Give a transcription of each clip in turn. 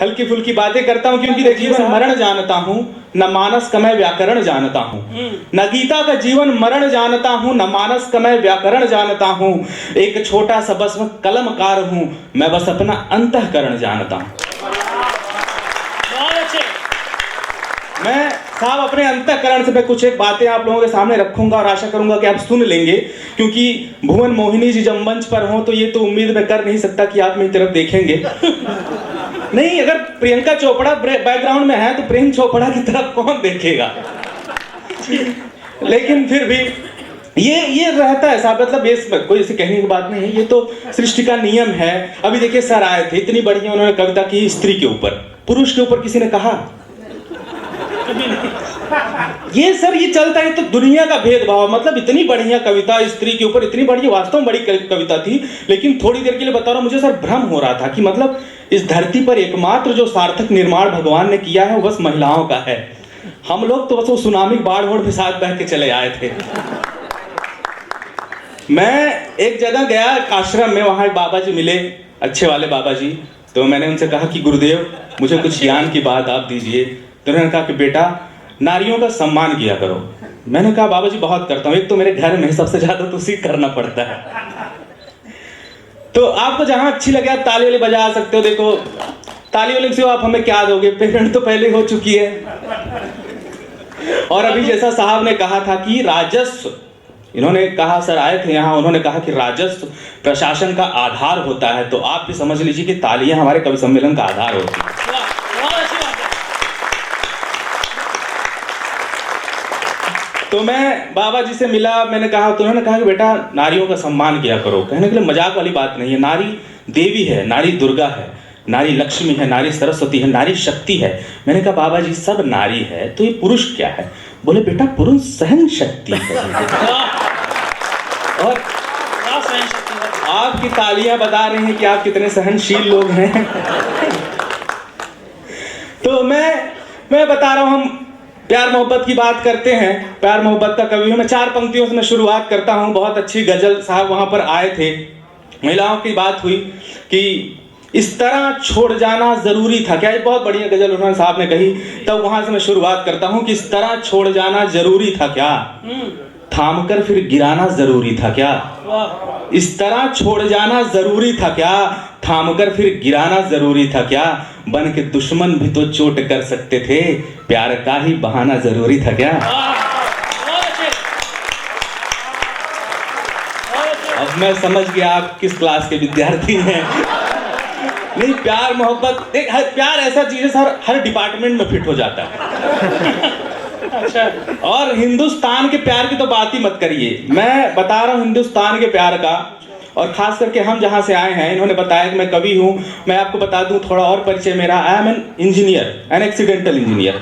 हल्की फुल्की बातें करता हूँ, क्योंकि जीवन मरण जानता हूँ, न मानस का मैं व्याकरण जानता हूँ। न गीता का जीवन मरण जानता हूँ, न मानस का मैं व्याकरण जानता हूँ। एक छोटा सा बस मैं कलमकार हूँ, मैं बस अपना अंतःकरण जानता हूँ। मैं साहब अपने अंतःकरण से मैं कुछ एक बातें आप लोगों के सामने रखूंगा और आशा करूंगा कि आप सुन लेंगे, क्योंकि भुवन मोहिनी जी जब मंच पर हों तो ये तो उम्मीद मैं कर नहीं सकता कि आप मेरी तरफ देखेंगे। नहीं, अगर प्रियंका चोपड़ा बैकग्राउंड में है तो प्रेम चोपड़ा की तरफ कौन देखेगा। लेकिन फिर भी ये रहता है साहब, मतलब ये कोई ऐसे कहने की बात नहीं है, ये तो सृष्टि का नियम है। अभी देखिए सर आए थे, इतनी बढ़िया उन्होंने कविता की स्त्री के ऊपर, पुरुष के ऊपर किसी ने कहा ये सर ये चलता है तो दुनिया का भेदभाव। मतलब इतनी बढ़िया कविता स्त्री के ऊपर, इतनी बढ़िया, वास्तव में बड़ी कविता थी, लेकिन थोड़ी देर के लिए बता रहा हूं मुझे सर भ्रम हो रहा था कि मतलब इस धरती पर एकमात्र जो सार्थक निर्माण भगवान ने किया है वो बस महिलाओं का है। हम लोग तो बस वो सुनामी बाढ़ वोढ़ के साथ बह के चले आए थे। मैं एक जगह गया आश्रम में, वहां बाबा जी मिले, अच्छे वाले बाबा जी। तो मैंने उनसे कहा कि गुरुदेव मुझे कुछ ज्ञान की बात आप दीजिए। तो उन्होंने कहा कि बेटा नारियों का सम्मान किया करो। मैंने कहा बाबा जी बहुत करता हूँ, एक तो मेरे घर में सबसे ज्यादा तो उसी करना पड़ता है। तो आपको जहां अच्छी लगे आप ताली वाली बजा सकते हो। देखो ताली वाली से आप हमें क्या दोगे, पेमेंट तो पहले हो चुकी है। और अभी जैसा साहब ने कहा था कि राजस्व, इन्होंने कहा सर आए थे यहाँ, उन्होंने कहा कि राजस्व प्रशासन का आधार होता है। तो आप भी समझ लीजिए कि तालियां हमारे कवि सम्मेलन का आधार होती है। तो मैं बाबा जी से मिला, मैंने कहा, तो उन्होंने कहा कि बेटा नारियों का सम्मान किया करो। कहने के लिए मजाक वाली बात नहीं है, नारी देवी है, नारी दुर्गा है, नारी लक्ष्मी है, नारी सरस्वती है, नारी शक्ति है। मैंने कहा बाबा जी सब नारी है तो ये पुरुष क्या है? बोले बेटा पुरुष सहन शक्ति है। और आपकी तालियां बता रही हैं कि आप कितने सहनशील लोग हैं। तो मैं बता रहा हूं, हम प्यार मोहब्बत की बात करते हैं, प्यार मोहब्बत का कवि हूं मैं। 4 पंक्तियों से मैं शुरुआत करता हूं। बहुत अच्छी गजल साहब वहां पर आए थे, महिलाओं की बात हुई कि इस तरह छोड़ जाना जरूरी था क्या। ये बहुत बढ़िया गजल उन्होंने साहब ने कही। तब वहां से मैं शुरुआत करता हूं कि इस तरह छोड़ जाना जरूरी था क्या, थामकर फिर गिराना जरूरी था क्या। इस तरह छोड़ जाना जरूरी था क्या, थामकर फिर गिराना जरूरी था क्या। बन के दुश्मन भी तो चोट कर सकते थे, प्यार का ही बहाना जरूरी था क्या। अब मैं समझ गया आप किस क्लास के विद्यार्थी हैं। नहीं, प्यार मोहब्बत एक प्यार ऐसा चीज है सर, हर डिपार्टमेंट में फिट हो जाता है। अच्छा, और हिंदुस्तान के प्यार की तो बात ही मत करिए। मैं बता रहा हूँ हिंदुस्तान के प्यार का, और खास करके हम जहां से आए हैं, इन्होंने बताया कि मैं कवि हूं। मैं आपको बता दूं थोड़ा और परिचय मेरा। I am an engineer, an accidental engineer.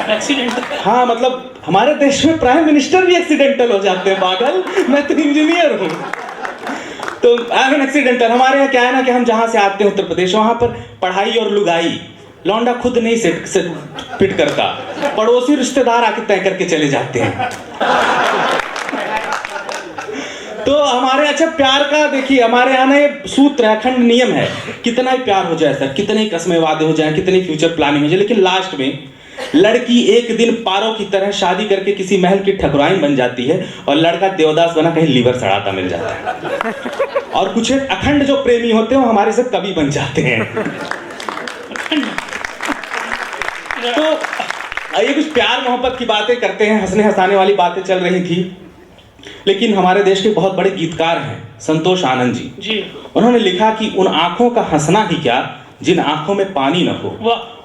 Accidental? हाँ, मतलब हमारे देश में प्राइम मिनिस्टर भी एक्सीडेंटल हो जाते हैं पागल, मैं तो इंजीनियर हूँ। तो आई एम एन एक्सीडेंटल। हमारे यहाँ क्या है ना कि हम जहां से आते हैं उत्तर प्रदेश, वहां पर पढ़ाई और लुगाई लौंडा खुद नहीं से फिट करता, पड़ोसी रिश्तेदार आके तय करके चले जाते हैं। तो हमारे अच्छा प्यार का देखिए, हमारे यहाँ ना ये सूत्र है, अखंड नियम है, कितना ही प्यार हो जाए सर, कितने ही कस्में वादे हो जाए, कितनी फ्यूचर प्लानिंग हो जाए, लेकिन लास्ट में लड़की एक दिन पारों की तरह शादी करके किसी महल की ठकुराइन बन जाती है और लड़का देवदास बना कहीं लीवर सड़ाता मिल जाता है। और कुछ एक अखंड जो प्रेमी होते हैं वो हमारे से कवि बन जाते हैं। तो ये कुछ प्यार मोहब्बत की बातें करते हैं, हंसने हंसाने वाली बातें चल रही थी। लेकिन हमारे देश के बहुत बड़े गीतकार हैं संतोष आनंद जी। उन्होंने लिखा कि उन आंखों का हंसना ही क्या जिन आंखों में पानी न हो,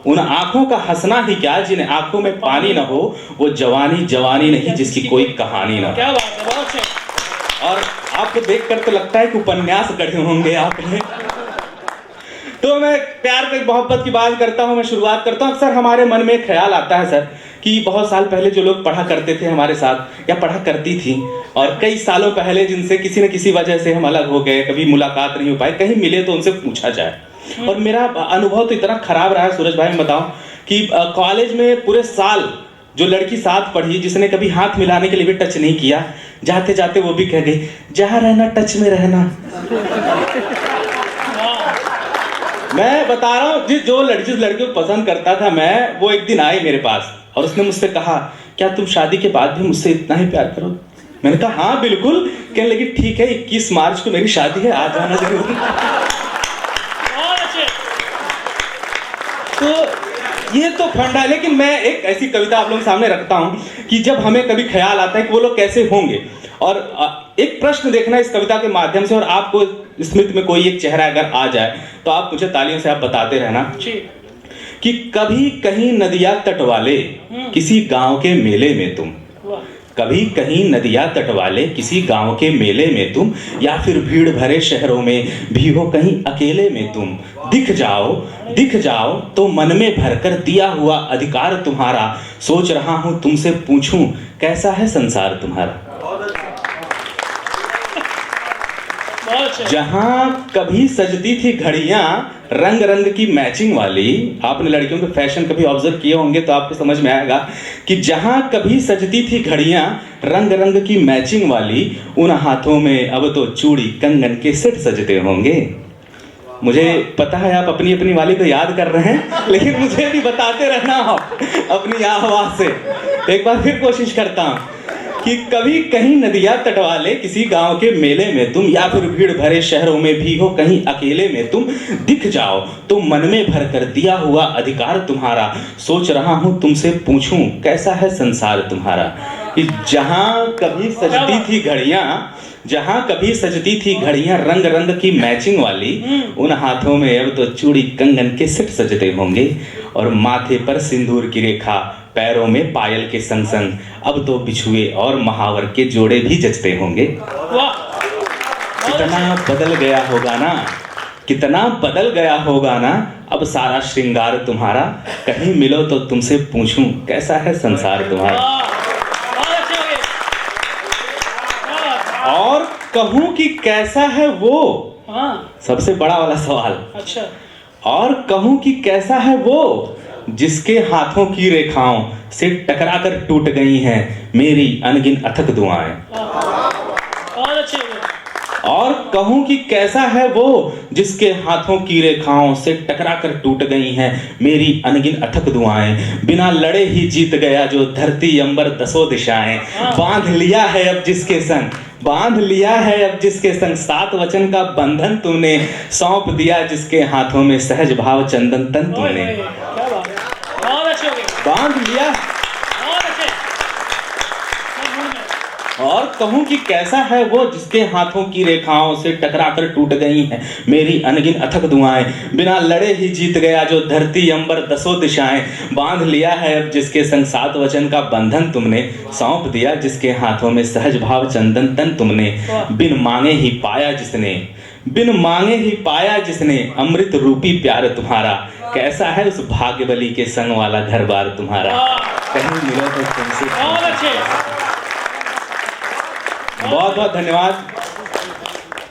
उन आंखों का हंसना ही क्या जिन आंखों में पानी न हो, वो जवानी जवानी नहीं जिसकी कोई कहानी न हो। क्या बात है, बहुत अच्छे। और आपको देखकर तो लगता है कि उपन्यास गढ़े होंगे आपने। तो मैं प्यार की मोहब्बत की बात करता हूं, मैं शुरुआत करता हूं। अक्सर हमारे मन में एक ख्याल आता है सर कि बहुत साल पहले जो लोग पढ़ा करते थे हमारे साथ या पढ़ा करती थी, और कई सालों पहले जिनसे किसी न किसी वजह से हम अलग हो गए, कभी मुलाकात नहीं हो पाई, कहीं मिले तो उनसे पूछा जाए। और मेरा अनुभव तो इतना खराब रहा है सूरज भाई, मैं बताऊं कि कॉलेज में पूरे साल जो लड़की साथ पढ़ी, जिसने कभी हाथ मिलाने के लिए भी टच नहीं किया, जाते जाते वो भी कह गई जहां रहना टच में रहना। मैं बता रहा हूँ जिस लड़की को पसंद करता था मैं, वो एक दिन आई मेरे पास और उसने मुझसे कहा, क्या तुम शादी के बाद भी मुझसे इतना ही प्यार करो? मैंने कहा हाँ बिल्कुल। कहने लगी ठीक है, 21 मार्च को मेरी शादी है, आ जाना जरूर। तो ये तो फंडा है। लेकिन मैं एक ऐसी कविता आप लोगों के सामने रखता हूँ कि जब हमें कभी ख्याल आता है कि वो लोग कैसे होंगे, और एक प्रश्न देखना इस कविता के माध्यम से, और आपको स्मृति में कोई एक चेहरा अगर आ जाए तो आप मुझे तालियों से आप बताते रहना कि कभी कहीं नदिया तट वाले किसी गांव के मेले में तुम, कभी कहीं नदिया तट वाले किसी गांव के मेले में तुम, या फिर भीड़ भरे शहरों में भी हो कहीं अकेले में तुम, दिख जाओ तो मन में भरकर दिया हुआ अधिकार तुम्हारा, सोच रहा हूं तुमसे पूछूं कैसा है संसार तुम्हारा। जहां कभी सजती थी घड़ियां रंग रंग की मैचिंग वाली, आपने लड़कियों के फैशन कभी ऑब्जर्व किए होंगे तो आपको समझ में आएगा कि जहां कभी सजती थी घड़ियां रंग रंग की मैचिंग वाली, उन हाथों में अब तो चूड़ी कंगन के सेट सजते होंगे। मुझे पता है आप अपनी अपनी वाली को याद कर रहे हैं, लेकिन मुझे भी बताते रहना आप अपनी आवाज से। एक बार फिर कोशिश करता हूं कि कभी कहीं नदिया तट वाले किसी गांव के मेले में तुम, या फिर भीड़ भरे शहरों में भी हो कहीं अकेले में तुम, दिख जाओ तो मन में भर कर दिया हुआ अधिकार तुम्हारा, सोच रहा हूं तुमसे पूछूं कैसा है संसार तुम्हारा। कि जहां कभी सजती थी घड़ियां रंग रंग की मैचिंग वाली, उन हाथों में अब तो चूड़ी कंगन के सेट सजते होंगे, और माथे पर सिंदूर की रेखा, पैरों में पायल के संग संग अब तो बिछुए और महावर के जोड़े भी जचते होंगे। कितना बदल गया होगा ना, कितना बदल गया होगा ना अब सारा श्रृंगार तुम्हारा, कहीं मिलो तो तुमसे पूछूं कैसा है संसार तुम्हारा। और कहूं कि कैसा है वो, सबसे बड़ा वाला सवाल। अच्छा, और कहूं कि कैसा है वो जिसके हाथों की रेखाओं से टकराकर टूट गई हैं मेरी अनगिन अथक दुआएं। और कहूं कि कैसा है वो जिसके हाथों की रेखाओं से टकराकर टूट गई हैं मेरी अनगिन अथक दुआएं, बिना लड़े ही जीत गया जो धरती अंबर दसों दिशाएं, बांध लिया है अब जिसके संग 7 वचन का बंधन तुमने, सौंप दिया जिसके हाथों में सहज भाव चंदन तन तुमने। बांध लिया। और कहूं कि कैसा है वो जिसके हाथों की रेखाओं से टकराकर टूट गई हैं मेरी अनगिन अथक दुआएं, बिना लड़े ही जीत गया जो धरती अंबर दसों दिशाएं, बांध लिया है अब जिसके संग 7 वचन का बंधन तुमने, सौंप दिया जिसके हाथों में सहज भाव चंदन तन तुमने, बिन मांगे ही पाया जिसने अमृत रूपी प्यार तुम्हारा, कैसा है उस भाग्यबली के संग वाला घर बार तुम्हारा, कहीं मिलो तो तुमसे। बहुत बहुत धन्यवाद।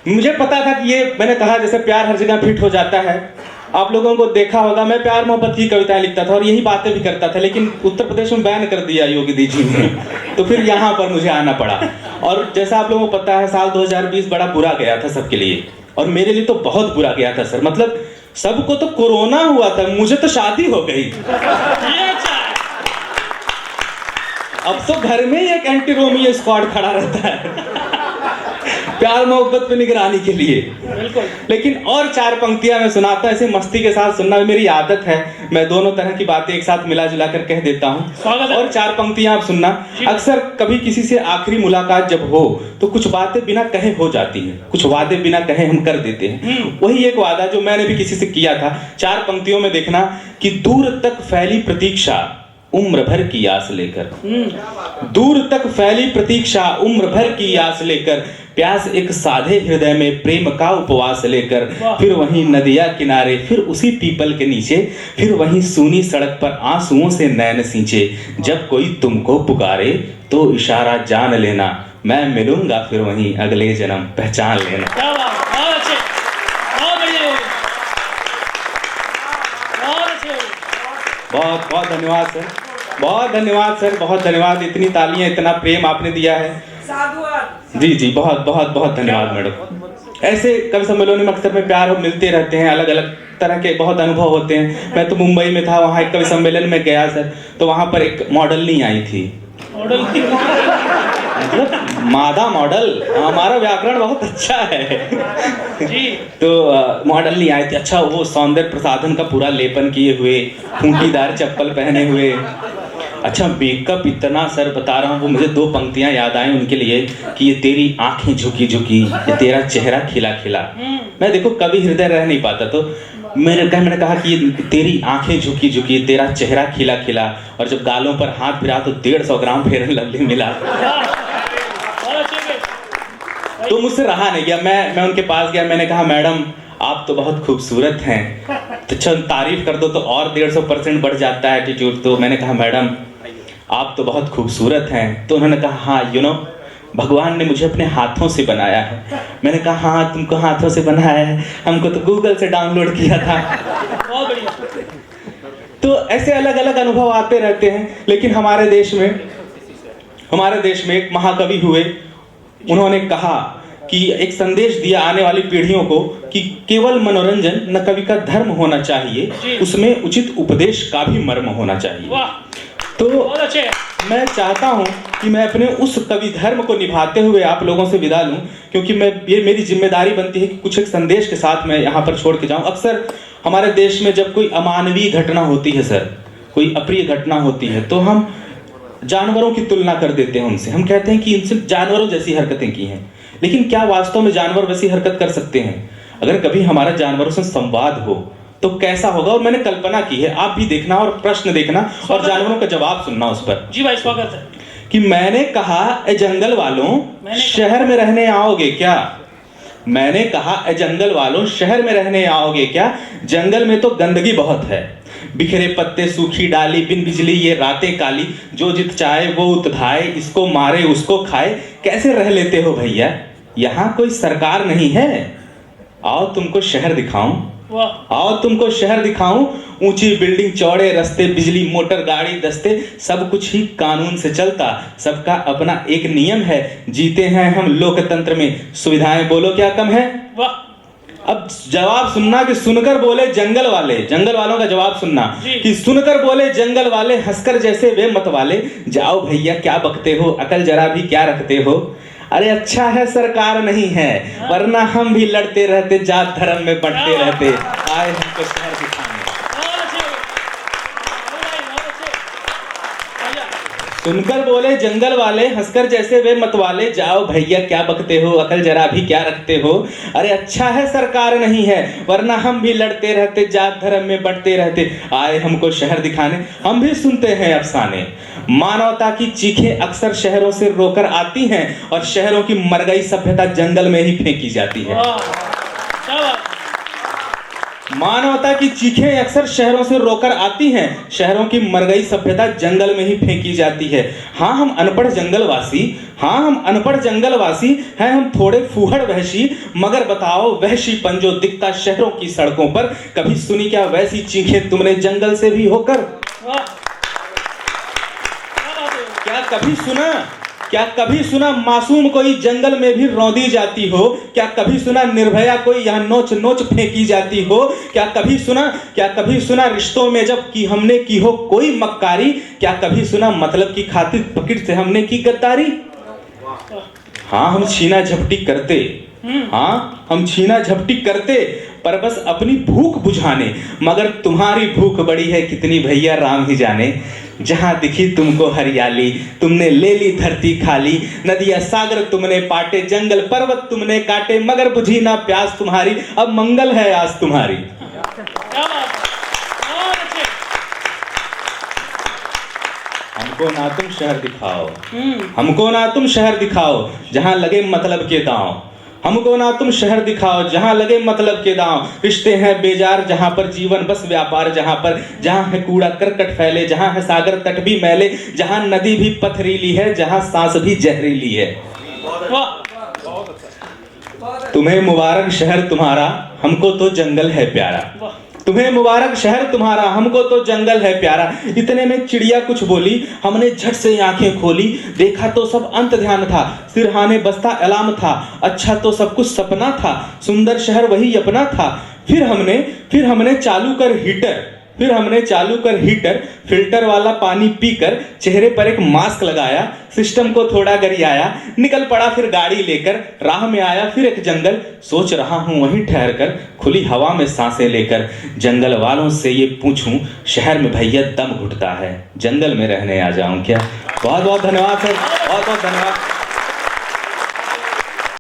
मुझे पता था कि ये मैंने कहा जैसे प्यार हर जगह फिट हो जाता है, आप लोगों को देखा होगा मैं प्यार मोहब्बत की कविताएं लिखता था और यही बातें भी करता था, लेकिन उत्तर प्रदेश में बैन कर दिया योगी जी ने, तो फिर यहाँ पर मुझे आना पड़ा। और जैसा आप लोगों को पता है साल 2020 बड़ा बुरा गया था सबके लिए, और मेरे लिए तो बहुत बुरा गया था सर। मतलब सबको तो कोरोना हुआ था, मुझे तो शादी हो गई। अब तो घर में ही एक एंटी रोमियो स्क्वाड खड़ा रहता है प्यार मोहब्बत पे निगरानी के लिए। बिल्कुल। लेकिन और 4 पंक्तियां मैं सुनाता, ऐसे मस्ती के साथ सुनना मेरी आदत है, मैं दोनों तरह की बातें एक साथ मिला जुला कर कह देता हूँ। और 4 पंक्तियां आप सुनना। अक्सर कभी किसी से आखिरी मुलाकात जब हो तो कुछ बातें बिना कहे हो जाती हैं, कुछ वादे बिना कहे हम कर देते हैं। वही एक वादा जो मैंने भी किसी से किया था। 4 पंक्तियों में देखना कि दूर तक फैली प्रतीक्षा उम्र भर की आस लेकर, दूर तक फैली प्रतीक्षा उम्र भर की आस लेकर, प्यास एक साधे हृदय में प्रेम का उपवास लेकर, फिर वहीं नदिया किनारे, फिर उसी पीपल के नीचे, फिर वहीं सूनी सड़क पर आंसुओं से नैन सींचे, जब कोई तुमको पुकारे तो इशारा जान लेना, मैं मिलूंगा फिर वहीं अगले जन्म पहचान लेना। बहुत बहुत धन्यवाद सर, बहुत धन्यवाद सर, बहुत धन्यवाद। इतनी तालियां, इतना प्रेम आपने दिया है। जी जी, बहुत बहुत बहुत धन्यवाद मैडम। ऐसे कवि सम्मेलनों में अक्सर में प्यार मिलते रहते हैं, अलग अलग तरह के बहुत अनुभव होते हैं। मैं तो मुंबई में था, वहाँ एक कवि सम्मेलन में गया सर, तो वहाँ पर एक मॉडल नहीं आई थी। मॉडल मतलब मादा मॉडल, हमारा व्याकरण बहुत अच्छा है जी। तो मॉडल नहीं आए थे। अच्छा, वो सौंदर्य प्रसाधन का पूरा लेपन किए हुए, खूंटीदार चप्पल पहने हुए, अच्छा मेकअप इतना, सर बता रहा हूँ, वो मुझे 2 पंक्तियां याद आई उनके लिए कि ये तेरी आंखें झुकी झुकी, ये तेरा चेहरा खिला खिला। मैं देखो कभी हृदय रह नहीं पाता, तो मैंने कहा कि ये तेरी आंखें झुकी झुकी, तेरा चेहरा खिला खिला, और जब गालों पर हाथ फिरा तो 150 ग्राम फेयर लवली मिला। तो मुझसे रहा नहीं गया, मैं उनके पास गया, मैंने कहा मैडम आप तो बहुत खूबसूरत हैं, तो चल तारीफ कर दो तो और 150% बढ़ जाता है एटीट्यूड। तो मैंने कहा मैडम आप तो बहुत खूबसूरत हैं। तो उन्होंने कहा हाँ यू नो, भगवान ने मुझे अपने हाथों से बनाया है। मैंने कहा हाँ तुमको हाथों से बनाया है, हमको तो गूगल से डाउनलोड किया था। बहुत बढ़िया। तो ऐसे अलग अलग अनुभव आते रहते हैं। लेकिन हमारे देश में एक महाकवि हुए, उन्होंने कहा कि एक संदेश दिया आने वाली पीढ़ियों को कि केवल मनोरंजन न कवि का धर्म होना चाहिए, उसमें उचित उपदेश का भी मर्म होना चाहिए। तो मैं चाहता हूं कि मैं अपने उस कवि धर्म को निभाते हुए आप लोगों से विदा लूं, क्योंकि ये मेरी जिम्मेदारी बनती है कि कुछ एक संदेश के साथ मैं यहाँ पर छोड़ के जाऊं। अक्सर हमारे देश में जब कोई अमानवीय घटना होती है सर, कोई अप्रिय घटना होती है, तो हम जानवरों की तुलना कर देते हैं उनसे। हम कहते हैं कि इनसे जानवरों जैसी हरकतें की हैं, लेकिन क्या वास्तव में जानवर वैसी हरकत कर सकते हैं? अगर कभी हमारा जानवरों से संवाद हो तो कैसा होगा? और मैंने कल्पना की है, आप भी देखना और प्रश्न देखना और जानवरों का जवाब सुनना उस पर। जी भाई स्वागत है। कि मैंने कहा ए जंगल वालों शहर में रहने आओगे क्या? मैंने कहा ए जंगल वालों शहर में रहने आओगे क्या? जंगल में तो गंदगी बहुत है, बिखरे पत्ते सूखी डाली, बिन बिजली ये रातें काली, जो जित चाहे वो उत धाए, इसको मारे उसको खाए, कैसे रह लेते हो भैया? यहाँ कोई सरकार नहीं है, आओ तुमको शहर दिखाऊं, आओ तुमको शहर दिखाऊं। ऊंची बिल्डिंग, चौड़े रास्ते, बिजली, मोटर, गाड़ी, दस्ते, सब कुछ ही कानून से चलता, सबका अपना एक नियम है, जीते हैं हम लोकतंत्र में, सुविधाएं बोलो क्या कम है? अब जवाब सुनना कि सुनकर बोले जंगल वाले, जंगल वालों का जवाब सुनना कि सुनकर बोले जंगल वाले, हंसकर जैसे वे मत वाले, जाओ भैया क्या बकते हो, अकल जरा भी क्या रखते हो? अरे अच्छा है सरकार नहीं है, वरना हम भी लड़ते रहते, जात धर्म में बंटते रहते, आए हमको शहर दिखाने। सुनकर बोले जंगल वाले, हंसकर जैसे वे मतवाले, जाओ भैया क्या बकते हो, अकल जरा भी क्या रखते हो? अरे अच्छा है सरकार नहीं है, वरना हम भी लड़ते रहते, जात धर्म में बंटते रहते, आए हमको शहर दिखाने। हम भी सुनते हैं अफसाने, मानवता की चीखें अक्सर शहरों से रोकर आती हैं, और शहरों की मर गई सभ्यता जंगल में ही फेंकी जाती है। मानवता की चीखें अक्सर शहरों से रोकर आती हैं, शहरों की मर गई सभ्यता जंगल में ही फेंकी जाती है। हाँ हम अनपढ़ जंगलवासी, हाँ हम अनपढ़ जंगलवासी हैं, हम थोड़े फूहड़ वहशी, मगर बताओ वहशीपन जो दिखता शहरों की सड़कों पर, कभी सुनी क्या वैसी चीखें तुमने जंगल से भी होकर? क्या कभी सुना मासूम कोई जंगल में भी रौंदी जाती हो? क्या कभी सुना निर्भया कोई यहाँ नोच नोच फेंकी जाती हो? क्या कभी सुना रिश्तों में जब की हमने की हो कोई मक्कारी? क्या कभी सुना मतलब की खातिर पकड़ से हमने की गद्दारी? हाँ हम छीना झपटी करते, हाँ हम छीना झपटी करते, पर बस अपनी भूख बुझाने, मगर तुम्हारी भूख बड़ी है कितनी भैया राम ही जाने। जहां दिखी तुमको हरियाली, तुमने ले ली धरती खाली, नदियां सागर तुमने पाटे, जंगल पर्वत तुमने काटे, मगर बुझी ना प्यास तुम्हारी, अब मंगल है आज तुम्हारी। हमको ना तुम शहर दिखाओ, हमको ना तुम शहर दिखाओ, जहां लगे मतलब के दांव, हमको ना तुम शहर दिखाओ, जहां लगे मतलब के दांव, रिश्ते हैं बेजार जहां पर जीवन बस व्यापार, जहां है कूड़ा करकट फैले, जहां है सागर तट भी मैले, जहां नदी भी पथरीली है, जहां सांस भी जहरीली है। तुम्हें मुबारक शहर तुम्हारा, हमको तो जंगल है प्यारा, तुम्हें मुबारक शहर तुम्हारा, हमको तो जंगल है प्यारा। इतने में चिड़िया कुछ बोली, हमने झट से आंखें खोली, देखा तो सब अंत ध्यान था, सिरहाने बस्ता अलाम था, अच्छा तो सब कुछ सपना था, सुंदर शहर वही अपना था, फिर हमने चालू कर हीटर, फिल्टर वाला पानी पीकर चेहरे पर एक मास्क लगाया, सिस्टम को थोड़ा गरियाया, निकल पड़ा फिर गाड़ी लेकर, राह में आया फिर एक जंगल, सोच रहा हूं वहीं ठहर कर, खुली हवा में सांसें लेकर, जंगल वालों से ये पूछूं, शहर में भैया दम घुटता है, जंगल में रहने आ जाऊं क्या। बहुत बहुत धन्यवाद सर, बहुत बहुत धन्यवाद।